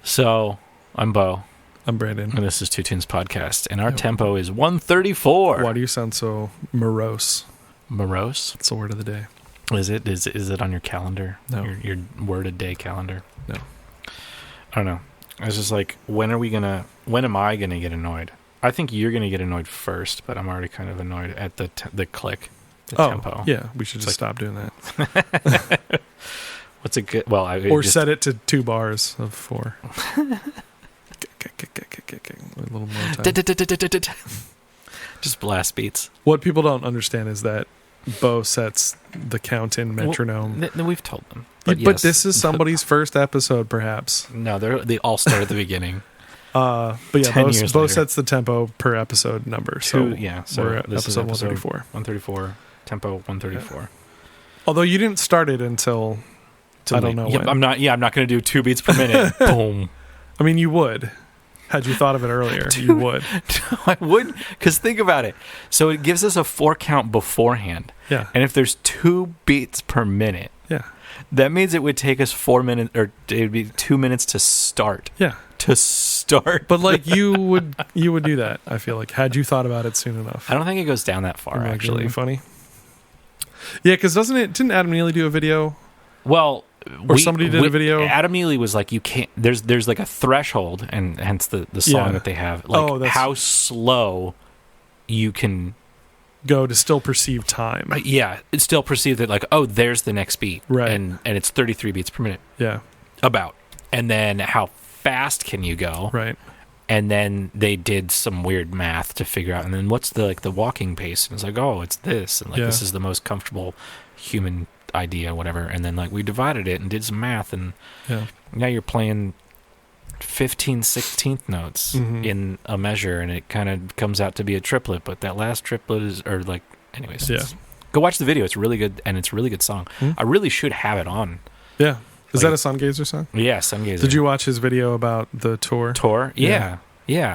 So, I'm Bo. I'm Brandon. And this is Two Tunes Podcast. And our tempo is 134. Why do you sound so morose? Morose? That's the word of the day. Is it? Is it on your calendar? No. Your word a day calendar? No. I don't know. I was just like, when am I going to get annoyed? I think you're going to get annoyed first, but I'm already kind of annoyed at the click, the tempo. Yeah, we should just stop doing that. What's a good... Well, set it to 2 bars of 4. A little more time. Just blast beats. What people don't understand is that Bo sets the count in metronome. Well, we've told them. But this is somebody's first episode, perhaps. No, they all start at the beginning. But yeah, Bo sets the tempo per episode number. So we're at episode 134. 134, tempo 134. Although you didn't start it until I don't know when. I'm not going to do 2 beats per minute. Boom. I mean, you would. Had you thought of it earlier, you would. No, I wouldn't, because think about it. So it gives us a 4 count beforehand. Yeah. And if there's 2 beats per minute, yeah, that means it would take us 4 minutes, or it would be 2 minutes to start. Yeah. To start. But like you would do that, I feel like, had you thought about it soon enough. I don't think it goes down that far, actually. Funny. Yeah, because didn't Adam Neely do a video? Well... somebody did a video. Adam Neely was like, you can't. There's like a threshold, and hence the song that they have. Like how slow you can go to still perceive time. Yeah, it's still perceived that like, oh, there's the next beat, right? And it's 33 beats per minute. Yeah, about. And then how fast can you go? Right. And then they did some weird math to figure out. And then what's the walking pace? And it's like, oh, it's this, and this is the most comfortable human idea, whatever. And then like we divided it and did some math, and now you're playing 15/16 notes in a measure, and it kind of comes out to be a triplet, but that last triplet is, or like, anyways, go watch the video. It's really good, and it's a really good song. I really should have it on. Yeah. Is that a Sungazer song? Yeah, Sungazer. Did you watch his video about the tour? Yeah.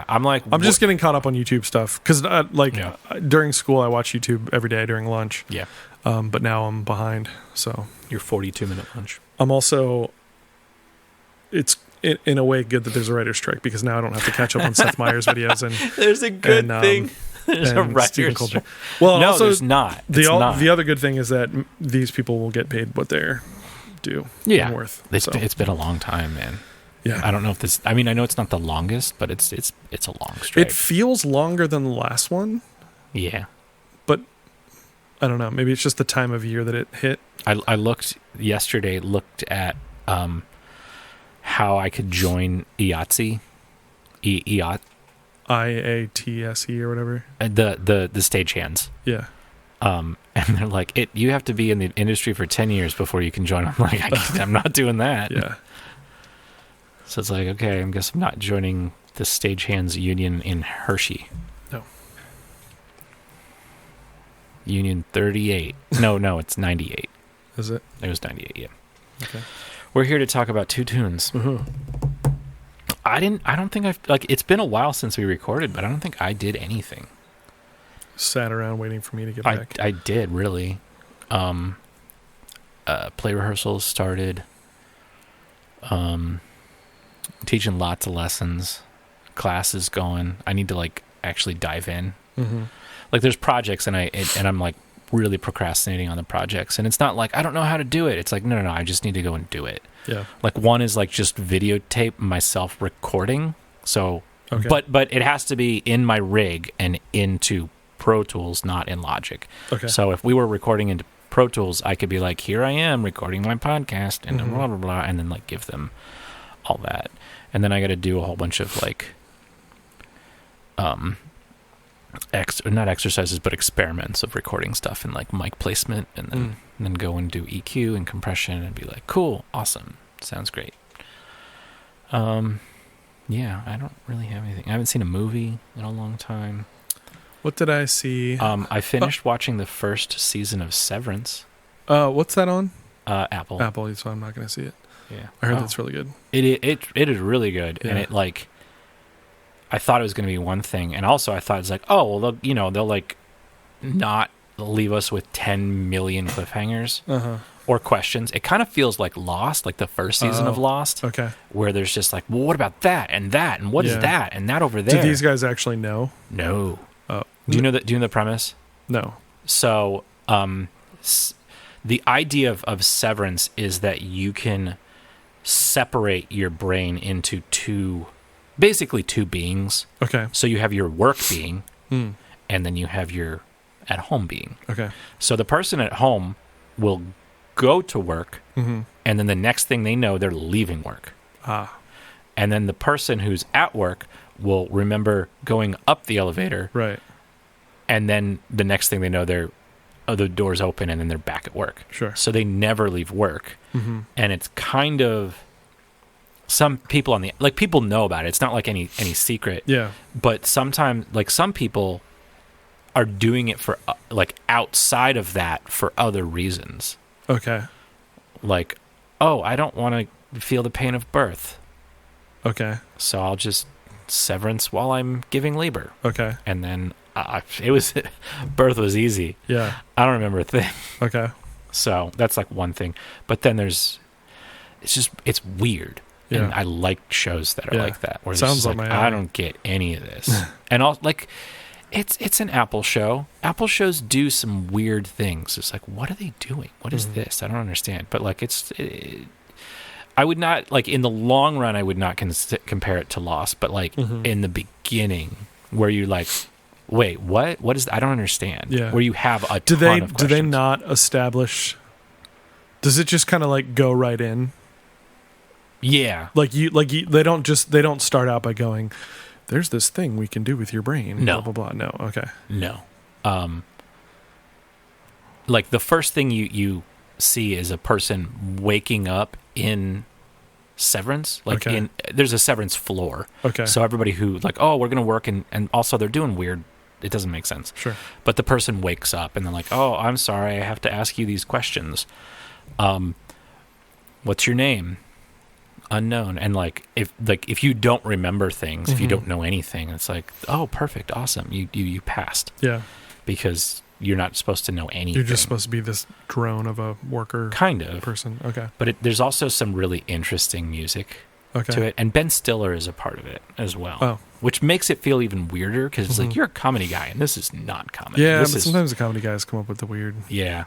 I'm just getting caught up on YouTube stuff because during school I watch YouTube every day during lunch. Yeah. But now I'm behind, so your 42-minute lunch. I'm also. It's in a way good that there's a writer's strike, because now I don't have to catch up on Seth Meyers videos and. There's a good thing. There's a writer's strike. Well, no, also, there's not. The other good thing is that these people will get paid what they're due. Yeah, worth. It's been a long time, man. Yeah, I don't know if this. I mean, I know it's not the longest, but it's a long strike. It feels longer than the last one. Yeah, but I don't know. Maybe it's just the time of year that it hit. I looked at how I could join IATSE, IATSE or whatever. The stagehands. Yeah. And they're like, you have to be in the industry for 10 years before you can join. I'm like, I'm not doing that. Yeah. So it's like, okay, I guess I'm not joining the stagehands union in Hershey. No. Union 38. No, it's 98. Is it? It was 98, yeah. Okay. We're here to talk about Two Tunes. Mm-hmm. I don't think it's been a while since we recorded, but I don't think I did anything. Sat around waiting for me to get back. I did, really. Play rehearsals started. Teaching lots of lessons. Classes going. I need to actually dive in. Mm-hmm. There's projects, and I'm really procrastinating on the projects, and it's not like I don't know how to do it. It's like no, I just need to go and do it. Yeah. One is just videotape myself recording. So, okay. but it has to be in my rig and into Pro Tools, not in Logic. Okay. So if we were recording into Pro Tools, I could be like, here I am recording my podcast, and blah blah blah, and then give them all that, and then I got to do a whole bunch of not exercises, but experiments of recording stuff and mic placement, and then go and do EQ and compression and be like, cool, awesome, sounds great. Yeah, I don't really have anything. I haven't seen a movie in a long time. What did I see? I finished watching the first season of Severance. What's that on? Apple. Apple, so I'm not going to see it. Yeah, I heard that's really good. It is really good, and it I thought it was going to be one thing, and also I thought it's they'll not leave us with 10 million cliffhangers. or questions. It kind of feels like Lost, like the first season of Lost. Okay. Where there's just like, well, what about that and that and what is that and that over there? Do these guys actually know? No. Oh. Do you know the premise? No. So, the idea of Severance is that you can separate your brain into basically two beings. Okay. So you have your work being, and then you have your at home being. Okay. So the person at home will go to work, and then the next thing they know, they're leaving work. And then the person who's at work will remember going up the elevator. Right. And then the next thing they know, the door's open and then they're back at work. Sure. So they never leave work. And it's kind of some people people know about it. It's not like any secret. Yeah. But sometimes, like some people are doing it for like outside of that for other reasons. Okay. Like, oh, I don't want to feel the pain of birth. Okay. So I'll just severance while I'm giving labor. Okay. And then birth was easy. Yeah. I don't remember a thing. Okay. So that's like one thing. But then it's weird. Yeah. And I like shows that are like that. Where Sounds it's like like, my alley. I don't get any of this. And all like, it's an Apple show. Apple shows do some weird things. It's like, what are they doing? What is this? I don't understand. But like, I would not, like, in the long run, I would not compare it to Lost. But like in the beginning, where you're like, wait, what? What is that? I don't understand. Yeah. Where you have a Do ton of questions. they not establish? Does it just kind of like go right in? Yeah. They don't start out by going, there's this thing we can do with your brain. No. Blah, blah, blah. No. Okay. No. Like the first thing you see is a person waking up in Severance. Like there's a Severance floor. Okay. So everybody who like, oh, we're going to work and also they're doing weird. It doesn't make sense. Sure. But the person wakes up and they're like, oh, I'm sorry. I have to ask you these questions. What's your name? Unknown. And like if you don't remember things, if you don't know anything, it's like, oh, perfect, awesome, you passed. Yeah, because you're not supposed to know anything. You're just supposed to be this drone of a worker kind of person. Okay. But there's also some really interesting music to it, and Ben Stiller is a part of it as well, which makes it feel even weirder because it's like, you're a comedy guy and this is not comedy. Yeah, but sometimes the comedy guys come up with the weird. Yeah.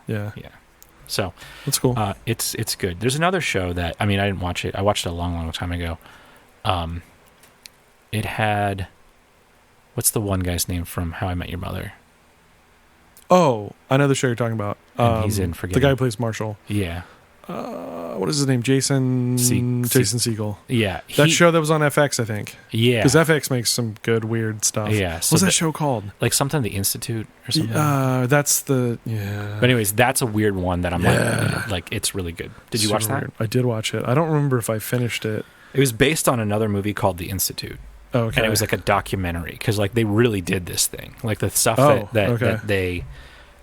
So that's cool. It's good. There's another show that I didn't watch it. I watched it a long time ago. It had, what's the one guy's name from How I Met Your Mother? Oh, I know the show you're talking about. And he's in the guy who plays Marshall. Yeah. What is his name? Jason Segel. Yeah. That show that was on FX, I think. Yeah. Because FX makes some good, weird stuff. Yeah. What's that show called? Like something, The Institute or something? That's the, yeah. But anyways, that's a weird one that I'm like, it's really good. Did you watch that? Weird. I did watch it. I don't remember if I finished it. It was based on another movie called The Institute. Oh, okay. And it was like a documentary because like they really did this thing. Like the stuff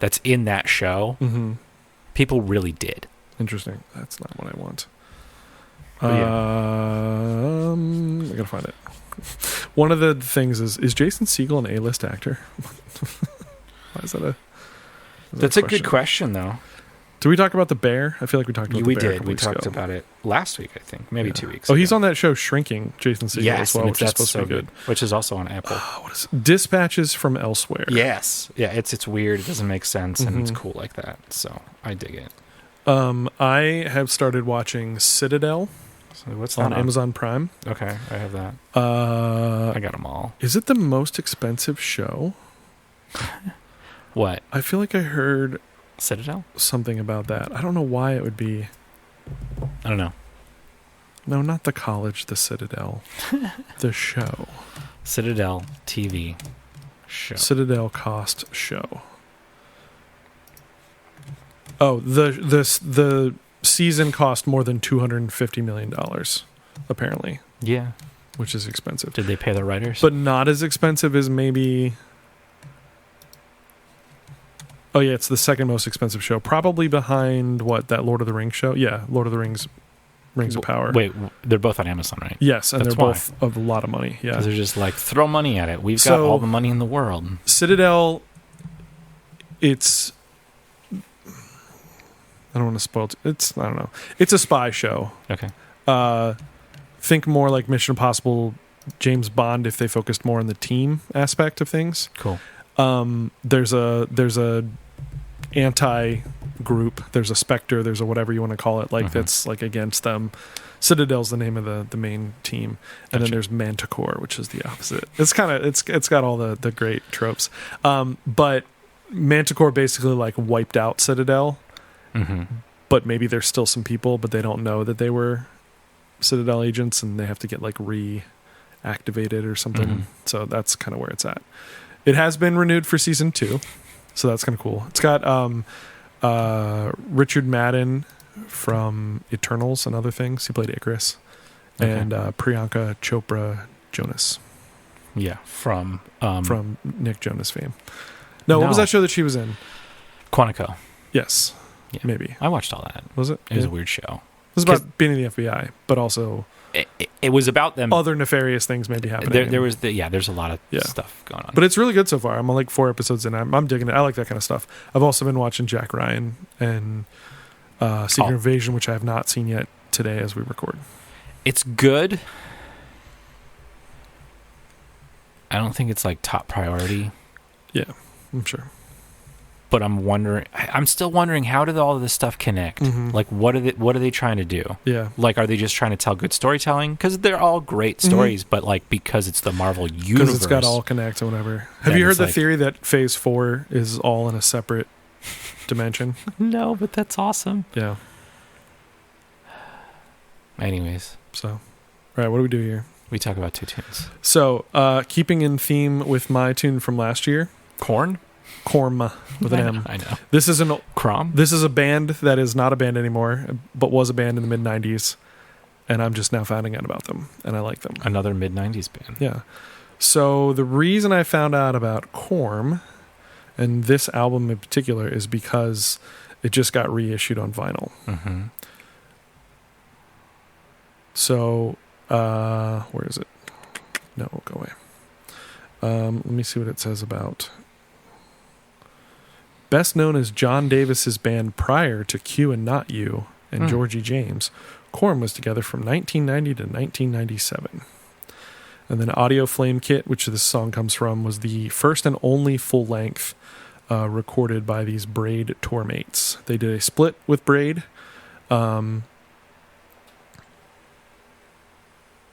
that's in that show, people really did. Interesting. That's not what I want. I gotta find it. One of the things is Jason Segel an A-list actor? Why is that That's a good question, though. Did we talk about The Bear? I feel like we talked about The Bear. We did. We talked about it last week, I think. Maybe 2 weeks ago. Oh, he's on that show Shrinking, Jason Segel, as well, which is supposed to be good. Which is also on Apple. What is it? Dispatches from Elsewhere. Yes. Yeah, it's weird. It doesn't make sense, and it's cool like that. So I dig it. I have started watching Citadel. So what's that on Amazon Prime? Okay, I have that. I got them all. Is it the most expensive show? What? I feel like I heard Citadel? Something about that. I don't know why it would be. I don't know. No, not the college, the Citadel. The show. Citadel TV show. Citadel cost show. Oh, the season cost more than $250 million, apparently. Yeah. Which is expensive. Did they pay the writers? But not as expensive as maybe... Oh, yeah, it's the second most expensive show. Probably behind, that Lord of the Rings show? Yeah, Lord of the Rings, Rings of Power. Wait, they're both on Amazon, right? Yes, and they're both of a lot of money. Yeah, because they're just like, throw money at it. We've got all the money in the world. Citadel, it's... don't want to spoil it. I don't know. It's a spy show. Okay. Think more like Mission Impossible, James Bond, if they focused more on the team aspect of things. Cool. There's a anti-group. There's a Spectre. There's a whatever you want to call it. Like that's like against them. Citadel's the name of the main team, and then there's Manticore, which is the opposite. It's kind of it's got all the great tropes. But Manticore basically like wiped out Citadel. But maybe there's still some people, but they don't know that they were Citadel agents, and they have to get like reactivated or something. So that's kind of where it's at. It has been renewed for season 2, so that's kind of cool. It's got Richard Madden from Eternals and other things. He played Icarus, and Priyanka Chopra Jonas. Yeah, from Nick Jonas fame. No, what was that show that she was in? Quantico. Yes. Yeah. Maybe. I watched all that. Was it? It was a weird show. It was about being in the FBI, but also it was about them. Other nefarious things maybe happening. There's a lot of stuff going on. But it's really good so far. I'm on like 4 episodes in. I'm digging it. I like that kind of stuff. I've also been watching Jack Ryan and Secret Invasion, which I have not seen yet today as we record. It's good. I don't think it's like top priority. Yeah, I'm sure. But I'm still wondering, how did all of this stuff connect? Like, what are they trying to do? Yeah. Like, are they just trying to tell good storytelling? Because they're all great stories, but like, because it's the Marvel universe. Because it's got all connect and whatever. Have you heard the theory that Phase 4 is all in a separate dimension? No, but that's awesome. Yeah. Anyways. So, all right, what do we do here? We talk about 2 tunes. So, keeping in theme with my tune from last year. Corm with an M. I know. This is Corm? This is a band that is not a band anymore, but was a band in the mid-90s, and I'm just now finding out about them, and I like them. Another mid-90s band. Yeah. So the reason I found out about Corm, and this album in particular, is because it just got reissued on vinyl. So, where is it? No, go away. Let me see what it says about... Best known as John Davis's band prior to Q and Not You and Georgie James, Corm was together from 1990 to 1997. And then Audio Flame Kit, which this song comes from, was the first and only full-length recorded by these Braid tour mates. They did a split with Braid.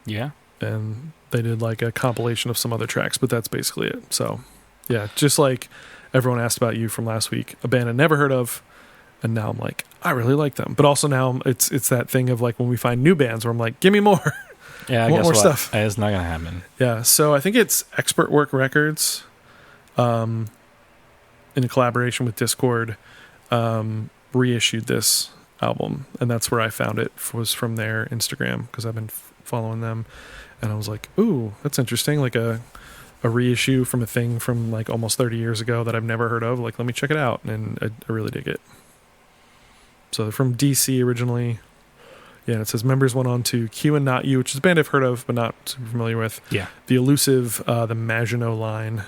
Yeah. And they did like a compilation of some other tracks, but that's basically it. So, yeah, just like... Everyone asked about you from last week, a band I never heard of, and now I'm like, I really like them. But also now it's that thing of like when we find new bands where I'm like, give me more. Yeah, I guess more stuff. It's not gonna happen. Yeah, so I think it's Expert Work Records, in a collaboration with Discord, reissued this album, and that's where I found it. Was from their Instagram because I've been following them, and I was like, ooh, that's interesting. Like a reissue from a thing from like almost 30 years ago that I've never heard of. Like, let me check it out. And I really dig it. So they're from DC originally. Yeah, and it says members went on to Q and Not You, which is a band I've heard of but not super familiar with. Yeah. The Elusive, the Maginot Line.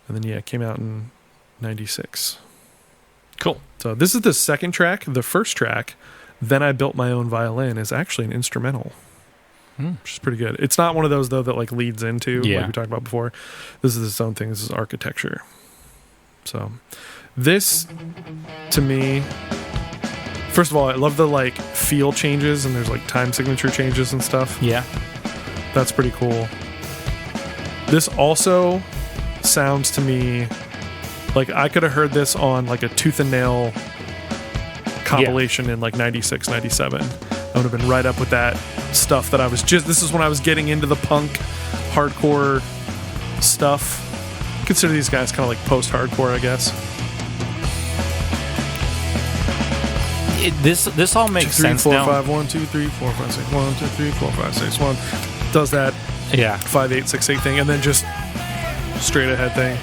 And then, it came out in 96. Cool. So this is the second track. The first track, Then I Built My Own Violin, is actually an instrumental. Which is pretty good. It's not one of those, though, that like leads into, like we talked about before. This is its own thing. This is architecture. So this, to me, first of all, I love the like feel changes, and there's like time signature changes and stuff. Yeah. That's pretty cool. This also sounds to me like I could have heard this on like a Tooth and Nail compilation in like 96, 97. I would have been right up with that stuff that I was this is when I was getting into the punk hardcore stuff. Consider these guys kind of like post-hardcore, I guess. This all makes 2, 3, sense 4, now. 5, 1, 2, 3, 4, 5, 6, 1, 2, 3, 4, 5, 6, 1. Does that 5, 8, 6, 8 thing, and then just straight ahead thing.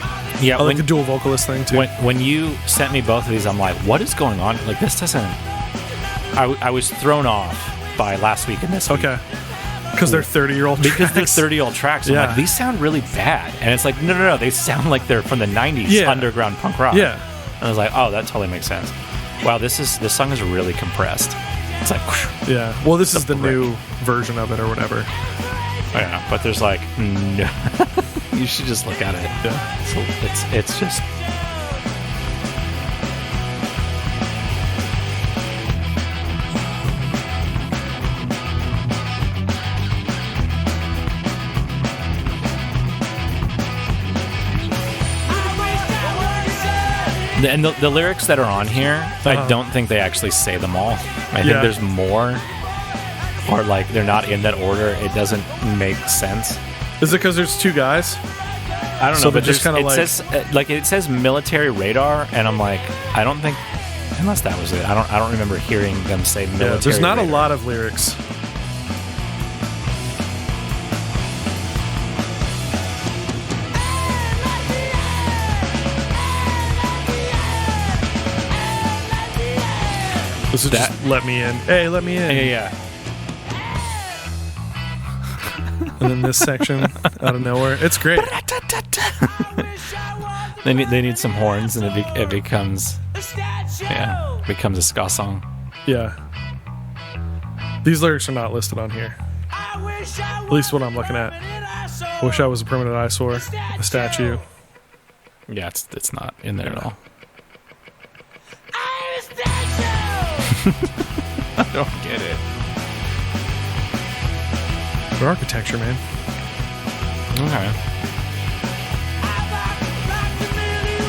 Yeah, I like the dual vocalist thing too. When you sent me both of these, I'm like, what is going on? Like, this doesn't... I was thrown off by last week and this week. Okay. Because they're 30-year-old tracks. Because they're 30-year-old tracks. I'm like, these sound really bad. And it's like, no. They sound like they're from the 90s underground punk rock. Yeah. And I was like, oh, that totally makes sense. Wow, this song is really compressed. It's like, whoosh. Yeah. Well, this is the new version of it or whatever. Oh, yeah, but there's like no. You should just look at it. Yeah. So it's just. And the lyrics that are on here, I don't think they actually say them all. I think there's more, or like they're not in that order. It doesn't make sense. Is it because there's two guys? I don't know, So but just kind of it says military radar, and I'm like, I don't think, unless that was it. I don't remember hearing them say military. Yeah, there's not radar. a lot of lyrics. This is just let me in. Hey, let me in. Yeah. And then this section out of nowhere. It's great. They need some horns, and it becomes a ska song. Yeah. These lyrics are not listed on here. At least what I'm looking at. I wish I was a permanent eyesore. A statue. Yeah, it's not in there at all. I don't get it. For architecture, man. Okay.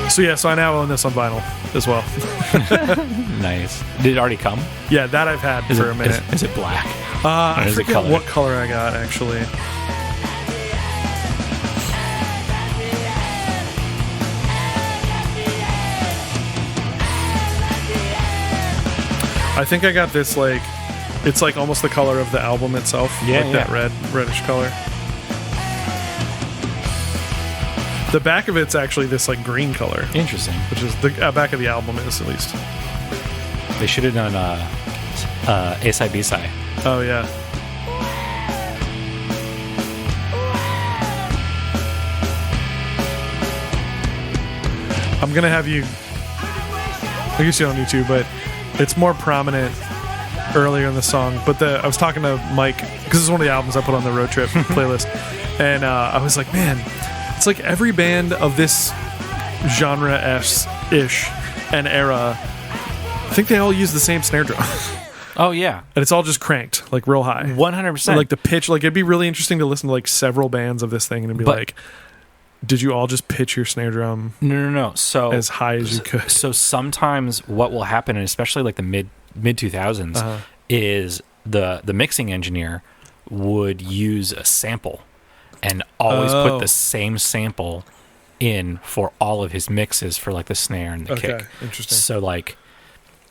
So I now own this on vinyl as well. Nice. Did it already come? Yeah, that I've had for a minute. Is it black? I is it forget colored? what color I got, actually. I think I got this, like, it's like almost the color of the album itself. Yeah, like that reddish color. The back of it's actually this, like, green color. Interesting. Which is the back of the album is, at least. They should have done A-side, B-side. Oh, yeah. I'm going to have you... I guess you don't need to, but it's more prominent earlier in the song. But I was talking to Mike, because this is one of the albums I put on the road trip playlist. And I was like, man, it's like every band of this genre-ish and era, I think they all use the same snare drum. Oh, yeah. And it's all just cranked, like real high. 100%. And, like the pitch, like it'd be really interesting to listen to like several bands of this thing and be like, did you all just pitch your snare drum No. So as high as you could? So sometimes what will happen, and especially like the mid 2000s, is the mixing engineer would use a sample and always put the same sample in for all of his mixes for like the snare and the kick. Interesting. So like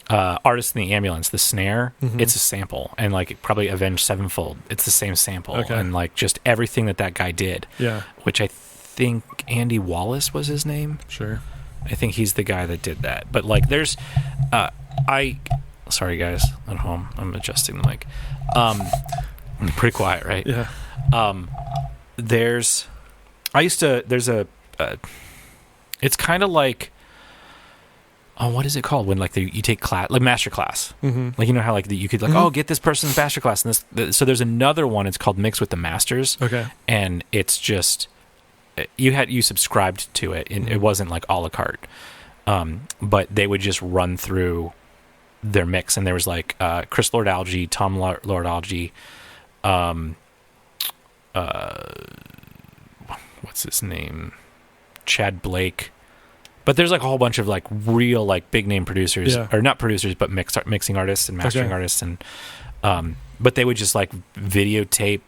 Artist in the Ambulance, the snare, it's a sample, and like probably Avenged Sevenfold, it's the same sample, and like just everything that guy did. Yeah. Which I think Andy Wallace was his name. Sure. I think he's the guy that did that. But like there's sorry guys at home, I'm adjusting the mic. I'm pretty quiet, right? Yeah. There's a it's kind of like, what is it called when like you take class, like master class, like you know how like you could like get this person's master class, and this so there's another one, it's called Mix with the Masters. Okay. And it's just you subscribed to it, and it wasn't like a la carte, but they would just run through their mix, and there was like Chris Lord-Alge, Tom Lord-Alge, what's his name, Chad Blake. But there's like a whole bunch of like real like big name producers, or not producers, but mixing artists and mastering artists, and but they would just like videotape.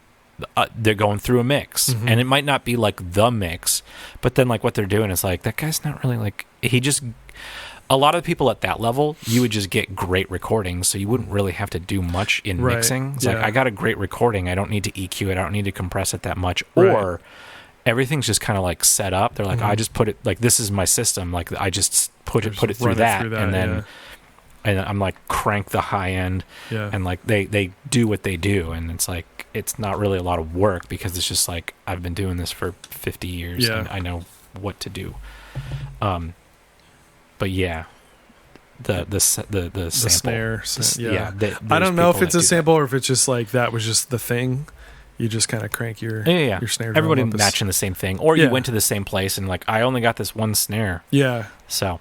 They're going through a mix, and it might not be like the mix, but then like what they're doing is like, that guy's not really like, he just, a lot of people at that level, you would just get great recordings, so you wouldn't really have to do much in mixing. It's like, I got a great recording, I don't need to EQ it, I don't need to compress it that much, or everything's just kind of like set up. They're like, I just put it, like, this is my system, like I just put it through that, and then and I'm like, crank the high end, and like they do what they do, and it's like, it's not really a lot of work, because it's just like, I've been doing this for 50 years and I know what to do. But yeah, the sample. snare. Yeah. I there's don't know if people it's that a do sample or if it's just like that was just the thing. You just kind of crank your your snare drum Everybody up matching the same thing, or you went to the same place and like I only got this one snare. Yeah. So,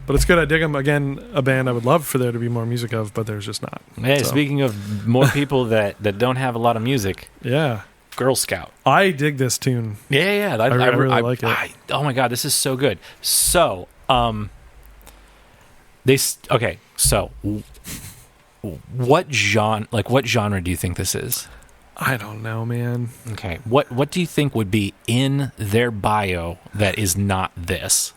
but it's good. I dig them. Again, a band I would love for there to be more music of, but there's just not. Hey, so. Speaking of more people that don't have a lot of music, yeah, Girl Scout. I dig this tune. Yeah. I really like it. Oh my god, this is so good. So, So, what genre do you think this is? I don't know, man. Okay, what do you think would be in their bio that is not this?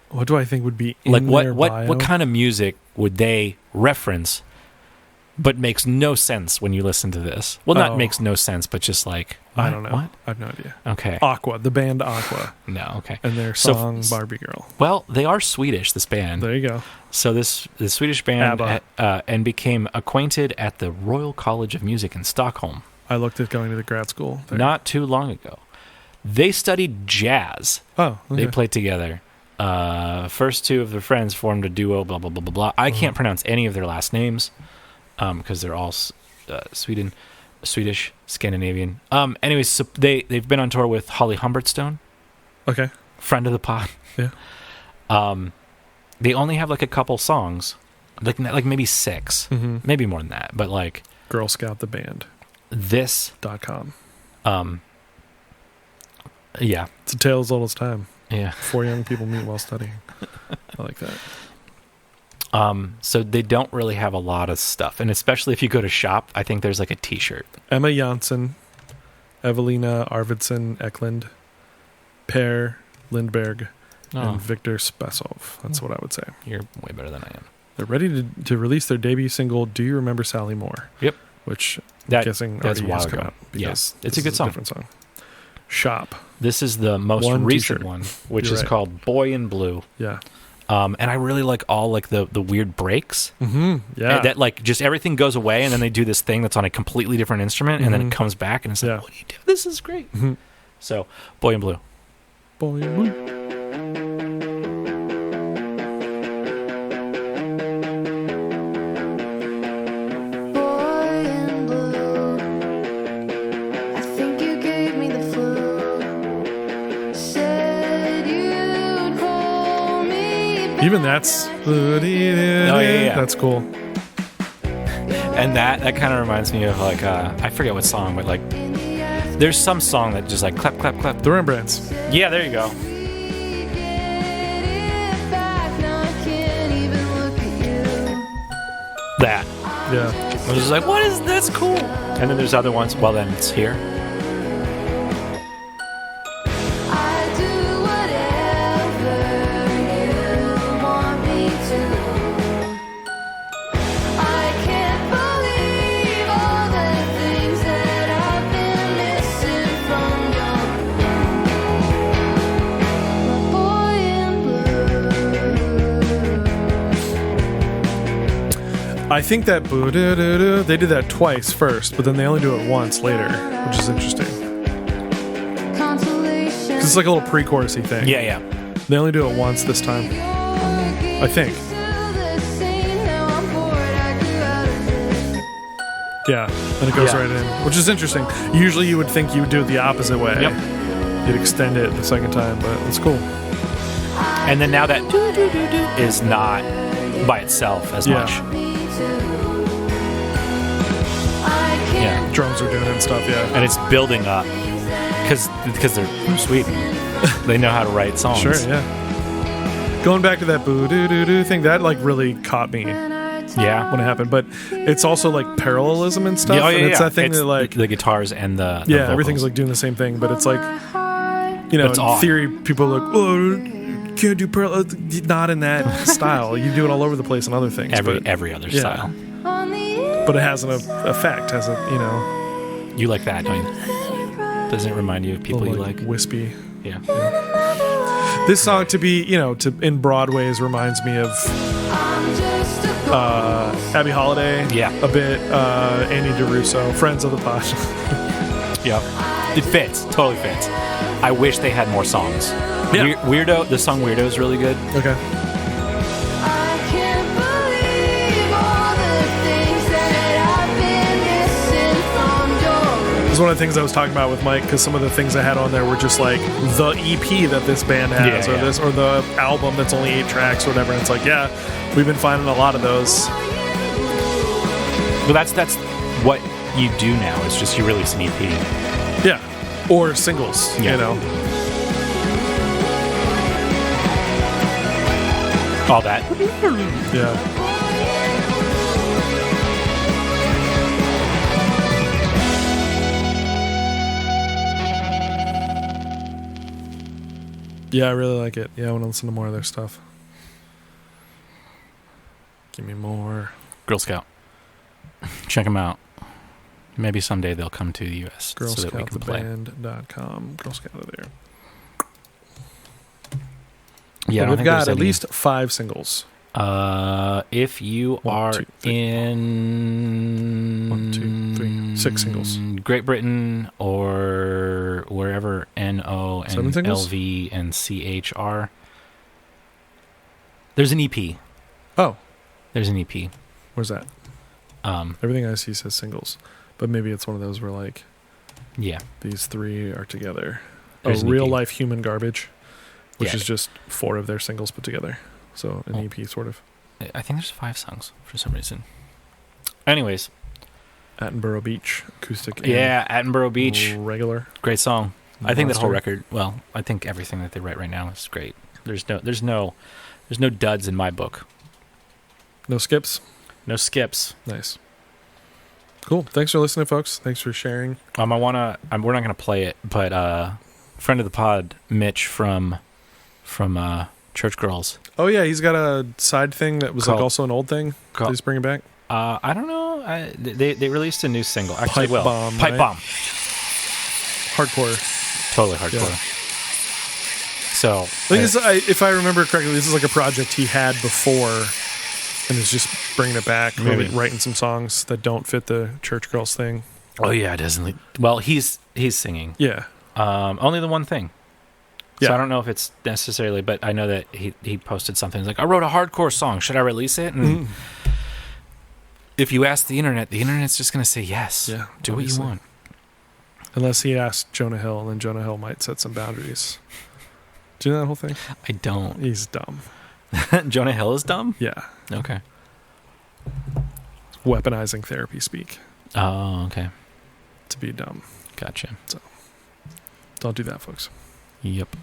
What do I think would be in their bio? What kind of music would they reference, but makes no sense when you listen to this? Well, not makes no sense, but just like I don't know. What? I have no idea. Okay, Aqua, the band Aqua. No, okay, and their song Barbie Girl. Well, they are Swedish. This band. There you go. So the Swedish band and became acquainted at the Royal College of Music in Stockholm. I looked at going to the grad school there. Not too long ago. They studied jazz. Oh, okay. They played together. First two of their friends formed a duo. Blah blah blah blah blah. I can't pronounce any of their last names because they're all Swedish, Scandinavian. Anyways, so they've been on tour with Holly Humberstone. Okay. Friend of the pod. Yeah. They only have like a couple songs, like maybe 6, maybe more than that. But like Girl Scout the band. This.com. Yeah. It's a tale as old as time. Yeah. 4 young people meet while studying. I like that. So they don't really have a lot of stuff, and especially if you go to shop, I think there's like a T-shirt. Emma Janssen, Evelina Arvidsson Eklund, Per Lindberg, and Victor Spasov. That's what I would say. You're way better than I am. They're ready to release their debut single, Do You Remember Sally Moore? Yep. Which I'm guessing that's already has come ago. out. Yes, it's a good song. Different song. Shop. This is the most recent one, which is called Boy in Blue. Yeah. And I really like all like the weird breaks. Mm-hmm. Yeah. That like just everything goes away and then they do this thing that's on a completely different instrument and then it comes back and it's like, what do you do? This is great. Mm-hmm. So, Boy in Blue. Boy in Blue. Even that's that's cool. And that kind of reminds me of like I forget what song, but like there's some song that just like clap clap clap. The Rembrandts. Yeah, there you go. That. Yeah. I was just like, what is that's cool? And then there's other ones. Well, then it's here. I think that they did that twice first, but then they only do it once later, which is interesting. Because it's like a little pre-chorusy thing. Yeah, yeah. They only do it once this time, I think. Yeah, and it goes right in, which is interesting. Usually you would think you would do it the opposite way. Yep. You'd extend it the second time, but it's cool. And then now that is not by itself as much. Yeah, drums are doing it and stuff, yeah. And it's building up because they're from Sweden. They know how to write songs. Sure, yeah. Going back to that boo-doo-doo-doo thing, that like really caught me. Yeah, when it happened, but it's also like parallelism and stuff. Yeah, and it's that thing that like the guitars and the vocals. Everything's like doing the same thing, but it's like in theory, people are like, oh, can't do parallel. Not in that style. You do it all over the place in other things. Every other style. But it has an effect. Has a You like that, don't you? Doesn't it remind you of people you like? Wispy. Yeah. This song to be in broad ways reminds me of Abby Holiday. Yeah. A bit. Andy DeRusso, friends of the pod. Yep. It fits. Totally fits. I wish they had more songs. Yeah. Weirdo. The song Weirdo is really good. Okay. was one of the things I was talking about with Mike, because some of the things I had on there were just like the EP that this band has, or the album that's only 8 tracks or whatever. And it's like, yeah, we've been finding a lot of those. Well, that's what you do now. Is just you release an EP. Yeah, or singles. Yeah. You know, all that. Yeah. Yeah, I really like it. Yeah, I want to listen to more of their stuff. Give me more. Girl Scout. Check them out. Maybe someday they'll come to the U.S. so that we can play. GirlScoutTheBand.com. Girl Scout are there. Yeah, we've got at least 5 singles. If you are in 1, 2, 3, 6 singles. Great Britain or wherever NO and LV and CH, there's an EP. Oh, there's an EP. Where's that? Everything I see says singles, but maybe it's one of those where like, yeah, these 3 are together. Real Life Human Garbage, which is just 4 of their singles put together. So an EP, sort of. I think there's 5 songs for some reason. Anyways. Attenborough Beach, acoustic. Yeah, Attenborough Beach. Regular. Great song. Monster. I think that whole record, well, I think everything that they write right now is great. There's no duds in my book. No skips? No skips. Nice. Cool. Thanks for listening, folks. Thanks for sharing. We're not going to play it, but friend of the pod, Mitch from Church Girls. Oh yeah, he's got a side thing that was like also an old thing. Did he bring it back? I don't know. They released a new single. Actually, Pipe Bomb. Pipe Bomb. Hardcore. Totally hardcore. Yeah. So if I remember correctly, this is like a project he had before, and is just bringing it back. Maybe writing some songs that don't fit the Church Girls thing. Oh yeah, it doesn't. Well, he's singing. Yeah. Only the one thing. Yeah. So I don't know if it's necessarily, but I know that he posted something. He's like, I wrote a hardcore song. Should I release it? And if you ask the internet's just going to say yes. Yeah, do obviously. What you want. Unless he asked Jonah Hill, and then Jonah Hill might set some boundaries. Do you know that whole thing? I don't. He's dumb. Jonah Hill is dumb? Yeah. Okay. Weaponizing therapy speak. Oh, okay. To be dumb. Gotcha. So don't do that, folks. Yep.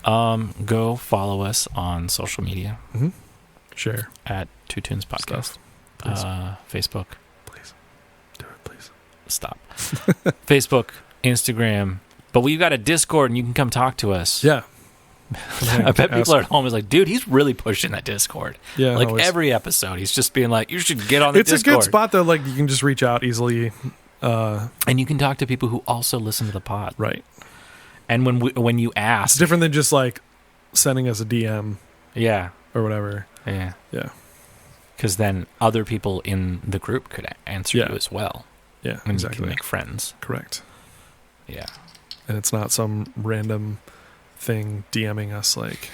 Go follow us on social media. Mm-hmm. Share at Two Tunes Podcast. Facebook. Please do it. Please stop. Facebook, Instagram. But we've got a Discord, and you can come talk to us. Yeah. I bet people are at home is like, dude, he's really pushing that Discord. Yeah. Like every episode, he's just being like, you should get on the Discord. It's a good spot though. Like you can just reach out easily, and you can talk to people who also listen to the pod. Right. And when you ask, it's different than just like sending us a DM, yeah, or whatever. Yeah. Because then other people in the group could answer you as well. Yeah, and exactly. You can make friends. Correct. Yeah. And it's not some random thing DMing us like.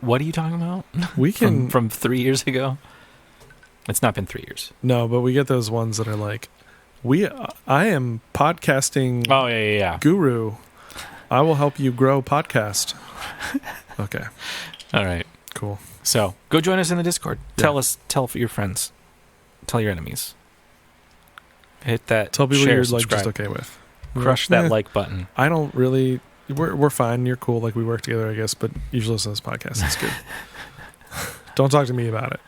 What are you talking about? We can from 3 years ago. It's not been 3 years. No, but we get those ones that are like, I am podcasting. Oh yeah. Guru. I will help you grow podcast. Okay. All right. Cool. So go join us in the Discord. Yeah. Tell your friends. Tell your enemies. Hit that. Tell people you're like subscribe. just okay with. Crush that like button. I don't really. We're fine. You're cool. Like we work together, I guess. But you should listen to this podcast. It's good. Don't talk to me about it.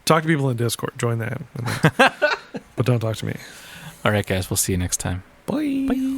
Talk to people in Discord. Join them. But don't talk to me. All right, guys. We'll see you next time. Bye. Bye.